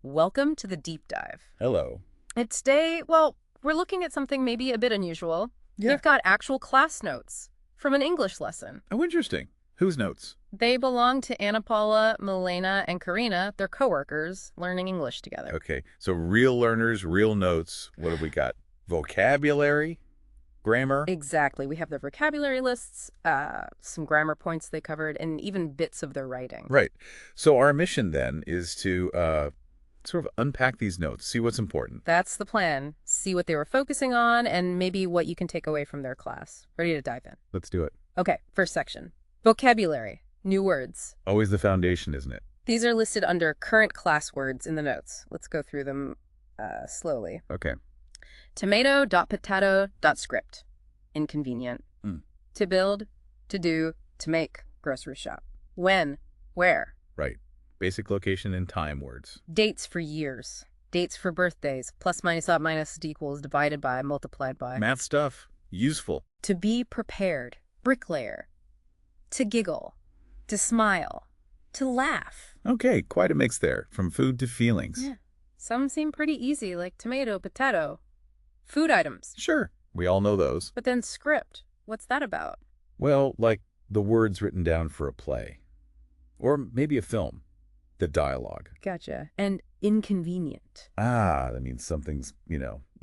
Welcome to the deep dive. Hello. And today, well, we're looking at something maybe a bit unusual. Yeah. We've got actual class notes from an English lesson. Oh, interesting. Whose notes? They belong to Anna Paula, Milena, and Karina. They're coworkers learning English together. Okay, so real learners, real notes. What have we got? Vocabulary? Grammar? Exactly. We have their vocabulary lists, some grammar points they covered, and even bits of their writing. Right. So our mission then is to sort of unpack these notes, see what's important. That's the plan. See what they were focusing on and maybe what you can take away from their class. Ready to dive in? Let's do it. Okay, first section. Vocabulary. New words. Always the foundation, isn't it? These are listed under current class words in the notes. Let's go through them slowly. Okay. Tomato.potato.script. Inconvenient. Mm. To build, to do, to make. Grocery shop. When, where. Right. Basic location and time words. Dates for years. Dates for birthdays. Plus, minus, up, minus, equals, divided by, multiplied by. Math stuff. Useful. To be prepared. Bricklayer. To giggle. To smile. To laugh. Okay, quite a mix there, from food to feelings. Yeah. Some seem pretty easy, like tomato, potato. Food items. Sure, we all know those. But then script. What's that about? Well, like the words written down for a play. Or maybe a film. The dialogue. Gotcha. And inconvenient. Ah, that means something's,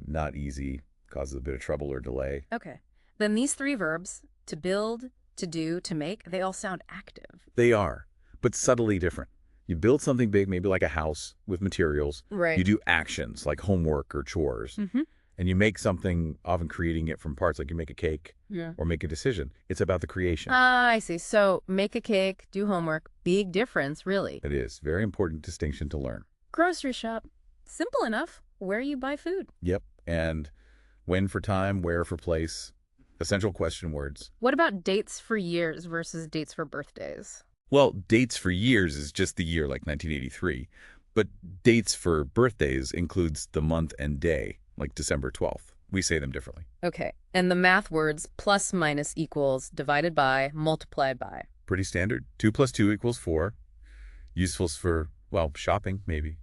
not easy, causes a bit of trouble or delay. Okay. Then these three verbs, to build, to do, to make, they all sound active. They are, but subtly different. You build something big, maybe like a house with materials. Right. You do actions like homework or chores. Mm-hmm. And you make something, often creating it from parts, like you make a cake or make a decision. It's about the creation. Ah, I see. So make a cake, do homework. Big difference, really. It is. Very important distinction to learn. Grocery shop. Simple enough. Where you buy food. Yep. And when for time, where for place. Essential question words. What about dates for years versus dates for birthdays? Well, dates for years is just the year, like 1983. But dates for birthdays includes the month and day, like December 12th. We say them differently. Okay. And the math words plus, minus, equals, divided by, multiplied by. Pretty standard. 2 plus 2 equals 4. Useful for, well, shopping, maybe.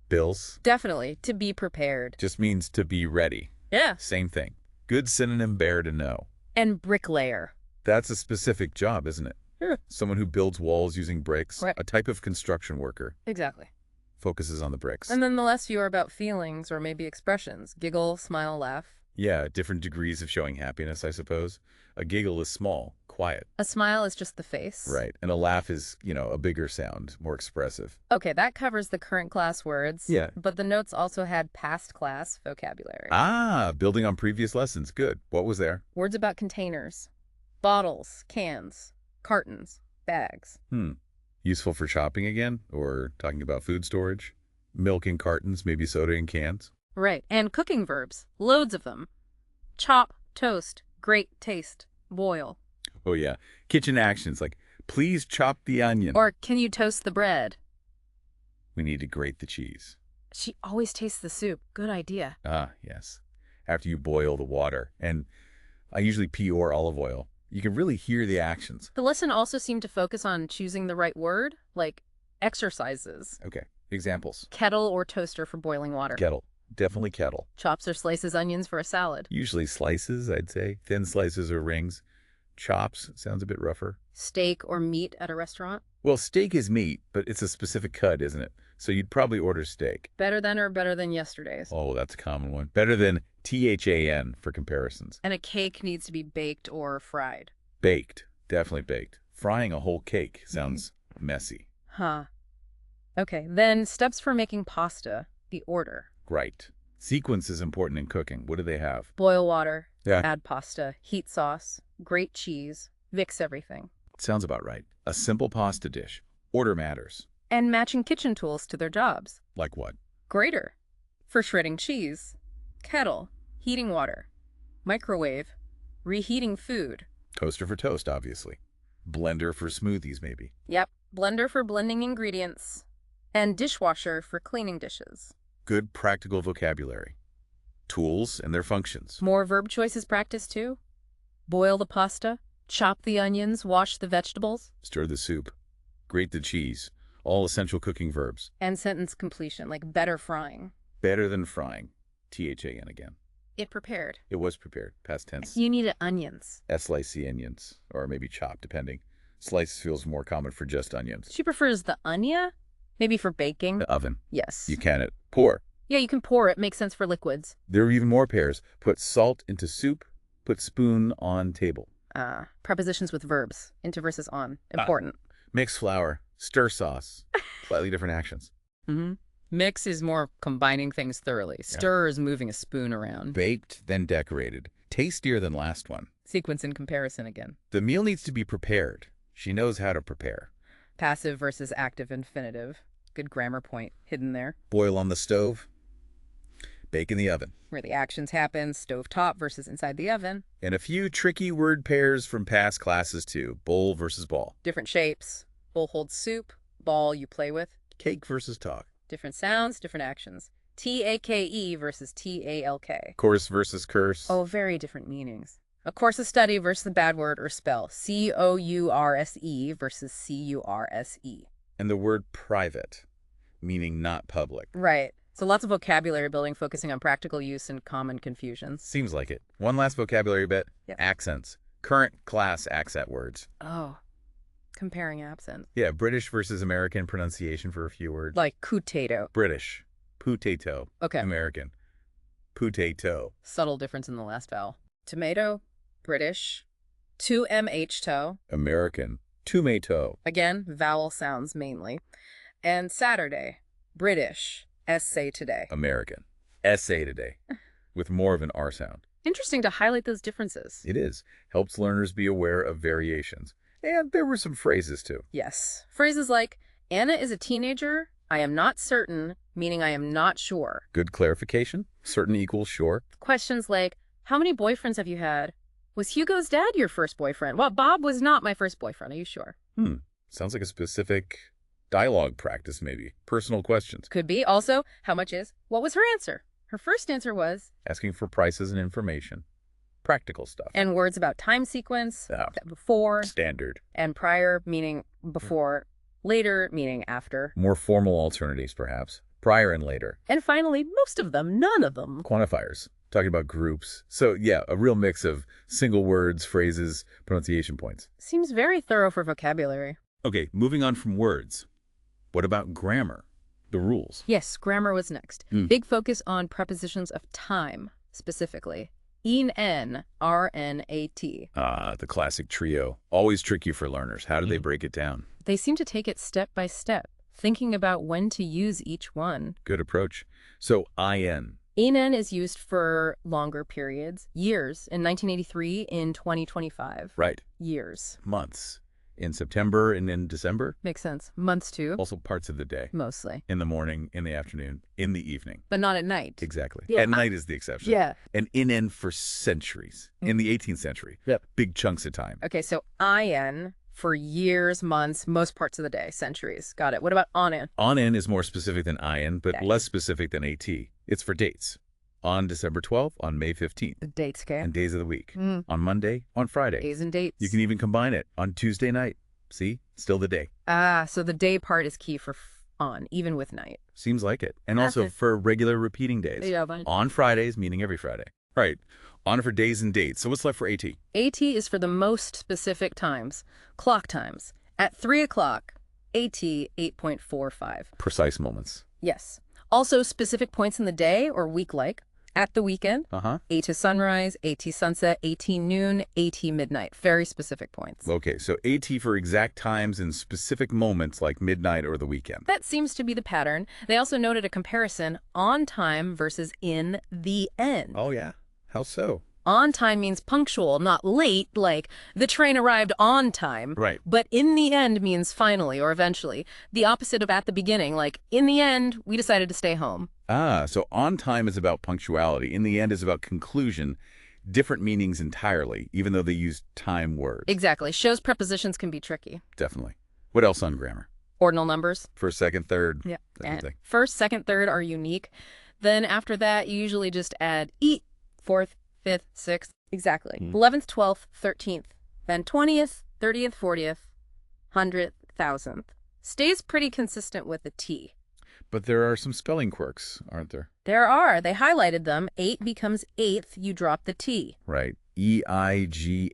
Bills. Definitely. To be prepared. Just means to be ready. Yeah. Same thing. Good synonym, bear to know. And bricklayer. That's a specific job, isn't it? Yeah. Someone who builds walls using bricks. Right. A type of construction worker. Exactly. Focuses on the bricks. And then the last few are about feelings or maybe expressions. Giggle, smile, laugh. Yeah, different degrees of showing happiness, I suppose. A giggle is small, quiet. A smile is just the face. Right. And a laugh is, a bigger sound, more expressive. Okay, that covers the current class words. Yeah. But the notes also had past class vocabulary. Ah, building on previous lessons. Good. What was there? Words about containers. Bottles, cans, cartons, bags. Useful for shopping again? Or talking about food storage? Milk in cartons, maybe soda in cans? Right. And cooking verbs. Loads of them. Chop, toast, grate, taste, boil. Oh, yeah. Kitchen actions like, please chop the onion. Or can you toast the bread? We need to grate the cheese. She always tastes the soup. Good idea. Ah, yes. After you boil the water. And I usually pea or olive oil. You can really hear the actions. The lesson also seemed to focus on choosing the right word, like exercises. Okay. Examples. Kettle or toaster for boiling water. Kettle. Definitely kettle. Chops or slices onions for a salad. Usually slices, I'd say. Thin slices or rings. Chops sounds a bit rougher. Steak or meat at a restaurant. Well, steak is meat, but it's a specific cut, isn't it? So you'd probably order steak. Better than or better than yesterday's. Oh, that's a common one. Better than THAN for comparisons. And a cake needs to be baked or fried. Baked. Definitely baked. Frying a whole cake sounds messy. Huh. Okay, then steps for making pasta. The order. Right. Sequence is important in cooking. What do they have? Boil water. Yeah. Add pasta. Heat sauce. Grate cheese. Mix everything. Sounds about right. A simple pasta dish. Order matters. And matching kitchen tools to their jobs. Like what? Grater. For shredding cheese. Kettle. Heating water. Microwave. Reheating food. Toaster for toast, obviously. Blender for smoothies, maybe. Yep. Blender for blending ingredients. And dishwasher for cleaning dishes. Good practical vocabulary. Tools and their functions. More verb choices practice too. Boil the pasta. Chop the onions. Wash the vegetables. Stir the soup. Grate the cheese. All essential cooking verbs. And sentence completion, like better frying. Better than frying. THAN again. It prepared. It was prepared. Past tense. You needed onions. Slicey onions, or maybe chopped, depending. Slice feels more common for just onions. She prefers the onion, maybe for baking. The oven. Yes. You can it. Pour. Yeah, you can pour it. Makes sense for liquids. There are even more pairs. Put salt into soup. Put spoon on table. Prepositions with verbs. Into versus on. Important. Mix flour. Stir sauce. Slightly different actions. Mm-hmm. Mix is more combining things thoroughly. Stir is moving a spoon around. Baked, then decorated. Tastier than last one. Sequence and comparison again. The meal needs to be prepared. She knows how to prepare. Passive versus active infinitive. Good grammar point hidden there. Boil on the stove. Bake in the oven. Where the actions happen, stove top versus inside the oven. And a few tricky word pairs from past classes too. Bowl versus ball. Different shapes. Bowl holds soup. Ball you play with. Cake versus talk. Different sounds, different actions. T-A-K-E versus T-A-L-K. Course versus curse. Oh, very different meanings. A course of study versus the bad word or spell. C-O-U-R-S-E versus C-U-R-S-E. And the word private, meaning not public. Right. So lots of vocabulary building focusing on practical use and common confusions. Seems like it. One last vocabulary bit. Yep. Accents. Current class accent words. Oh, comparing accents. Yeah, British versus American pronunciation for a few words. Like potato. British. Potato. Okay. American. Potato. Subtle difference in the last vowel. Tomato, British. 2-MH-toe. American. Tomato. Again, vowel sounds mainly. And Saturday, British. Essay today. American. Essay today. With more of an R sound. Interesting to highlight those differences. It is. Helps learners be aware of variations. And there were some phrases too. Yes. Phrases like, Anna is a teenager. I am not certain, meaning I am not sure. Good clarification. Certain equals sure. Questions like, how many boyfriends have you had? Was Hugo's dad your first boyfriend? Well, Bob was not my first boyfriend. Are you sure? Sounds like a specific dialogue practice, maybe. Personal questions. Could be. Also, how much is? What was her answer? Her first answer was... Asking for prices and information. Practical stuff. And words about time sequence, Oh. before, Standard. and prior, meaning before, later, meaning after. More formal alternatives, perhaps. Prior and later. And finally, most of them, none of them. Quantifiers. Talking about groups. So, yeah, a real mix of single words, phrases, pronunciation points. Seems very thorough for vocabulary. Okay, moving on from words. What about grammar? The rules. Yes, grammar was next. Big focus on prepositions of time, specifically. En, R-N-A-T. The classic trio. Always tricky for learners. How do they break it down? They seem to take it step by step, thinking about when to use each one. Good approach. So, IN. En is used for longer periods, years, in 1983, in 2025. Right. Years. Months. In September and in December. Makes sense. Months too. Also parts of the day. Mostly. In the morning, in the afternoon, in the evening. But not at night. Exactly. Yeah. At night is the exception. Yeah. And in for centuries. In the 18th century. Yep. Big chunks of time. Okay, so IN for years, months, most parts of the day, centuries. Got it. What about ON-in? On-in is more specific than IN, but Okay. less specific than AT. It's for dates. On December 12th, on May 15th. The dates, okay? And days of the week. On Monday, on Friday. Days and dates. You can even combine it on Tuesday night. See? Still the day. So the day part is key for on, even with night. Seems like it. And That's also it. for regular repeating days. Yeah, fine. On Fridays, meaning every Friday. Right. On for days and dates. So what's left for AT? AT is for the most specific times, clock times. At 3 o'clock, AT 8.45. Precise moments. Yes. Also specific points in the day or week like. At the weekend, Uh-huh. AT sunrise, AT sunset, AT noon, AT midnight. Very specific points. Okay, so AT for exact times and specific moments like midnight or the weekend. That seems to be the pattern. They also noted a comparison on time versus in the end. Oh, yeah? How so? On time means punctual, not late, like the train arrived on time. Right. But in the end means finally or eventually. The opposite of at the beginning, like in the end, we decided to stay home. So on time is about punctuality. In the end is about conclusion. Different meanings entirely, even though they use time words. Exactly. Shows prepositions can be tricky. Definitely. What else on grammar? Ordinal numbers. First, second, third. Yeah. That kind of thing. First, second, third are unique. Then after that, you usually just add eat, fourth, fifth, sixth. Exactly. 11th, 12th, 13th. Then 20th, 30th, 40th, 100th, 1000th. stays pretty consistent with the T. But there are some spelling quirks, aren't there? There are. They highlighted them. 8 becomes 8th, you drop the T. Right. E-I-G-H-T-H.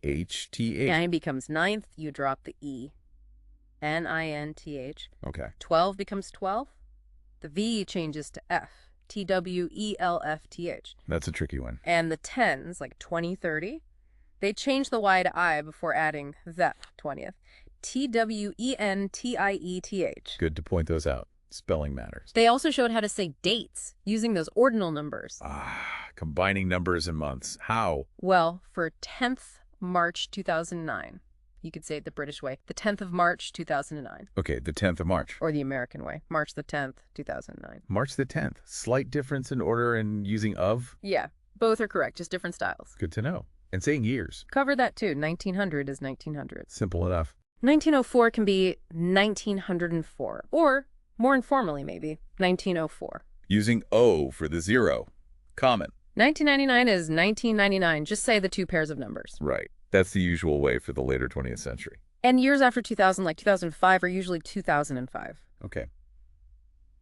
9 becomes 9th, you drop the E. N-I-N-T-H. Okay. 12 becomes 12. The V changes to F. T-W-E-L-F-T-H. That's a tricky one. And the 10s, like 20, 30, they change the Y to I before adding the 20th. T-W-E-N-T-I-E-T-H. Good to point those out. Spelling matters. They also showed how to say dates using those ordinal numbers. Combining numbers and months. How? Well, for 10th March 2009, you could say it the British way, the 10th of March 2009. Okay, the 10th of March. Or the American way, March the 10th, 2009. March the 10th. Slight difference in order and using of? Yeah, both are correct, just different styles. Good to know. And saying years. Cover that too. 1900 is 1900. Simple enough. 1904 can be 1904, or more informally maybe, 1904. Using O for the 0. Common. 1999 is 1999. Just say the two pairs of numbers. Right. That's the usual way for the later 20th century. And years after 2000, like 2005, are usually 2005. Okay.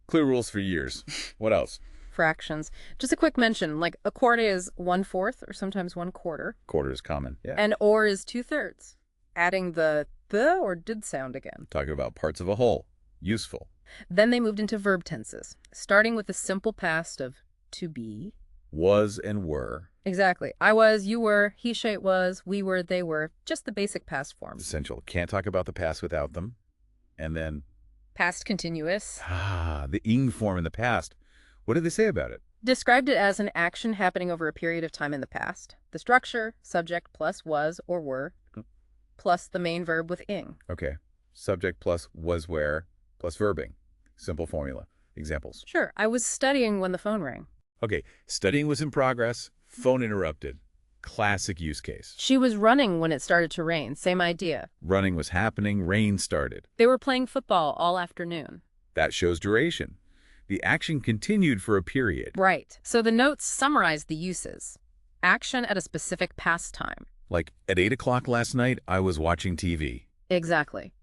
Clear rules for years. What else? Fractions. Just a quick mention, like a quarter is 1/4 or sometimes 1/4. Quarter is common. Yeah. And or is 2/3. Adding the or did sound again. Talking about parts of a whole. Useful. Then they moved into verb tenses, starting with the simple past of to be. Was and were. Exactly. I was, you were, he, she, it was, we were, they were. Just the basic past forms. Essential. Can't talk about the past without them. And then... Past continuous. The ing form in the past. What did they say about it? Described it as an action happening over a period of time in the past. The structure, subject plus was or were, plus the main verb with ing. Okay. Subject plus was where plus verbing. Simple formula. Examples. Sure. I was studying when the phone rang. Okay. Studying was in progress. Phone interrupted. Classic use case. She was running when it started to rain. Same idea. Running was happening. Rain started. They were playing football all afternoon. That shows duration. The action continued for a period. Right. So the notes summarize the uses. Action at a specific past time. Like, at 8 o'clock last night, I was watching TV. Exactly.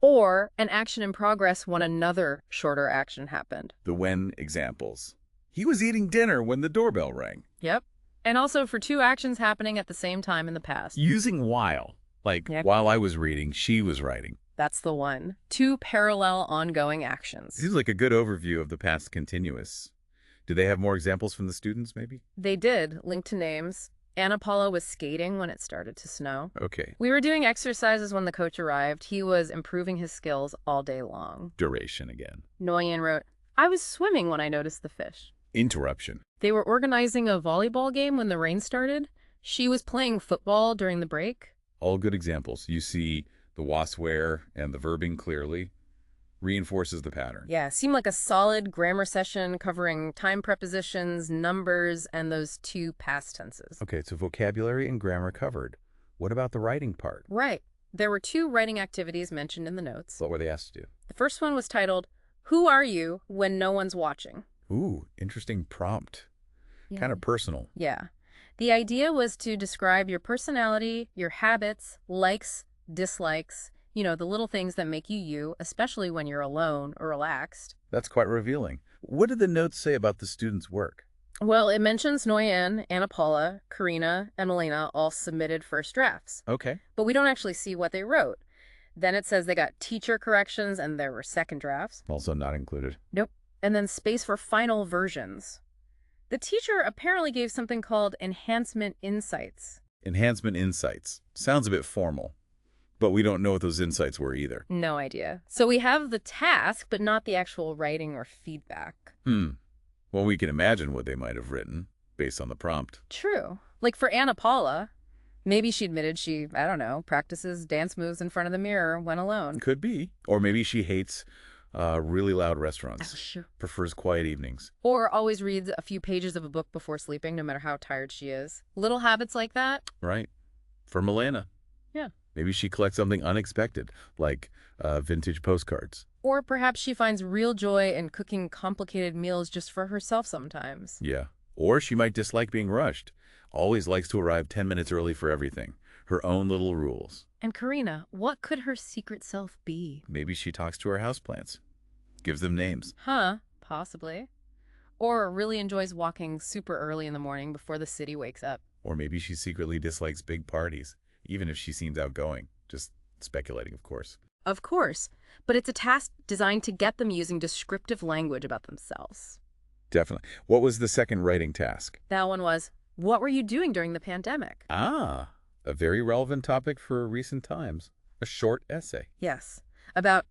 Or an action in progress when another shorter action happened. The when examples. He was eating dinner when the doorbell rang. Yep. And also for two actions happening at the same time in the past. Using while. Like, Yep. While I was reading, she was writing. That's the one. Two parallel ongoing actions. Seems like a good overview of the past continuous. Do they have more examples from the students, maybe? They did, linked to names. Anna Paula was skating when it started to snow. Okay. We were doing exercises when the coach arrived. He was improving his skills all day long. Duration again. Nguyen wrote, I was swimming when I noticed the fish. Interruption. They were organizing a volleyball game when the rain started. She was playing football during the break. All good examples. You see the was where and the verbing clearly. Reinforces the pattern. Yeah, seemed like a solid grammar session covering time prepositions, numbers, and those two past tenses. Okay, so vocabulary and grammar covered. What about the writing part? Right. There were two writing activities mentioned in the notes. What were they asked to do? The first one was titled, Who Are You When No One's Watching? Ooh, interesting prompt. Yeah. Kind of personal. Yeah. The idea was to describe your personality, your habits, likes, dislikes, you know, the little things that make you you, especially when you're alone or relaxed. That's quite revealing. What did the notes say about the students' work? Well, it mentions Nguyen, Anna Paula, Karina, and Elena all submitted first drafts. Okay. But we don't actually see what they wrote. Then it says they got teacher corrections and there were second drafts. Also not included. Nope. And then space for final versions. The teacher apparently gave something called enhancement insights. Enhancement insights. Sounds a bit formal. But we don't know what those insights were either. No idea. So we have the task, but not the actual writing or feedback. Well, we can imagine what they might have written based on the prompt. True. Like for Anna Paula, maybe she admitted she, I don't know, practices dance moves in front of the mirror when alone. Could be. Or maybe she hates really loud restaurants. Oh, sure. Prefers quiet evenings. Or always reads a few pages of a book before sleeping, no matter how tired she is. Little habits like that. Right. For Milena. Yeah. Maybe she collects something unexpected, like vintage postcards. Or perhaps she finds real joy in cooking complicated meals just for herself sometimes. Yeah. Or she might dislike being rushed. Always likes to arrive 10 minutes early for everything. Her own little rules. And Karina, what could her secret self be? Maybe she talks to her houseplants. Gives them names. Huh, possibly. Or really enjoys walking super early in the morning before the city wakes up. Or maybe she secretly dislikes big parties, even if she seems outgoing. Just speculating, of course. Of course, but it's a task designed to get them using descriptive language about themselves. Definitely. What was the second writing task? That one was, what were you doing during the pandemic? Ah, a very relevant topic for recent times. A short essay. Yes, about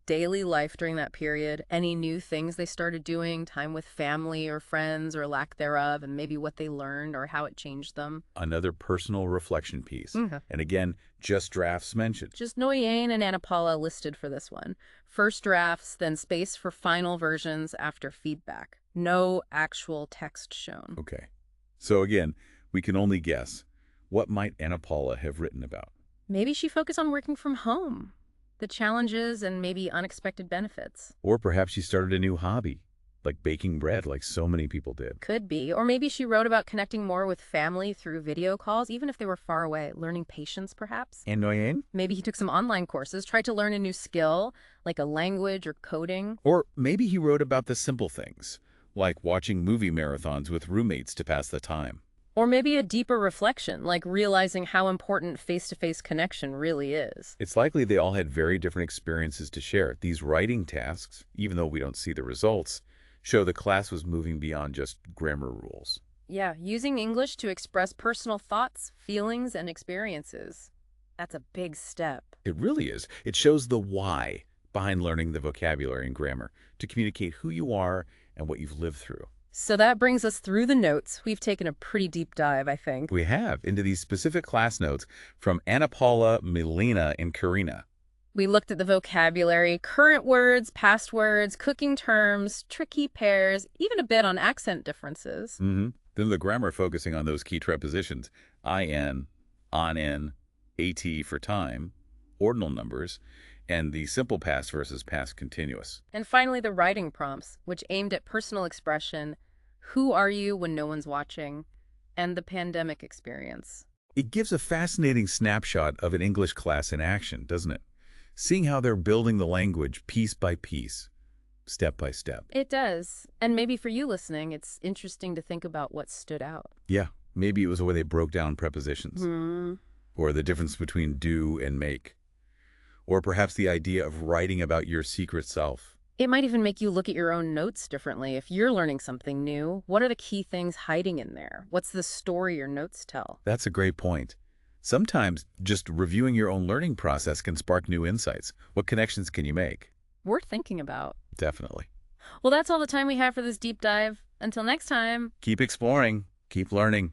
daily life during that period, any new things they started doing, time with family or friends or lack thereof, and maybe what they learned or how it changed them. Another personal reflection piece. And again, just drafts mentioned. Just Nguyen and Ana Paula listed for this one. First drafts, then space for final versions after feedback. No actual text shown. Okay. So again, we can only guess. What might Ana Paula have written about? Maybe she focused on working from home, the challenges and maybe unexpected benefits. Or perhaps she started a new hobby, like baking bread like so many people did. Could be. Or maybe she wrote about connecting more with family through video calls, even if they were far away, learning patience perhaps. And Nguyen? Maybe he took some online courses, tried to learn a new skill, like a language or coding. Or maybe he wrote about the simple things, like watching movie marathons with roommates to pass the time. Or maybe a deeper reflection, like realizing how important face-to-face connection really is. It's likely they all had very different experiences to share. These writing tasks, even though we don't see the results, show the class was moving beyond just grammar rules. Yeah, using English to express personal thoughts, feelings, and experiences. That's a big step. It really is. It shows the why behind learning the vocabulary and grammar, to communicate who you are and what you've lived through. So that brings us through the notes. We've taken a pretty deep dive, I think. We have, into these specific class notes from Ana Paula, Milena, and Karina. We looked at the vocabulary, current words, past words, cooking terms, tricky pairs, even a bit on accent differences. Then the grammar focusing on those key prepositions, in, on-in, at for time, ordinal numbers, and the simple past versus past continuous. And finally, the writing prompts, which aimed at personal expression, who are you when no one's watching, and the pandemic experience. It gives a fascinating snapshot of an English class in action, doesn't it? Seeing how they're building the language piece by piece, step by step. It does. And maybe for you listening, it's interesting to think about what stood out. Yeah, maybe it was the way they broke down prepositions, or the difference between do and make, or perhaps the idea of writing about your secret self. It might even make you look at your own notes differently. If you're learning something new, what are the key things hiding in there? What's the story your notes tell? That's a great point. Sometimes just reviewing your own learning process can spark new insights. What connections can you make? Worth thinking about. Definitely. Well, that's all the time we have for this deep dive. Until next time. Keep exploring. Keep learning.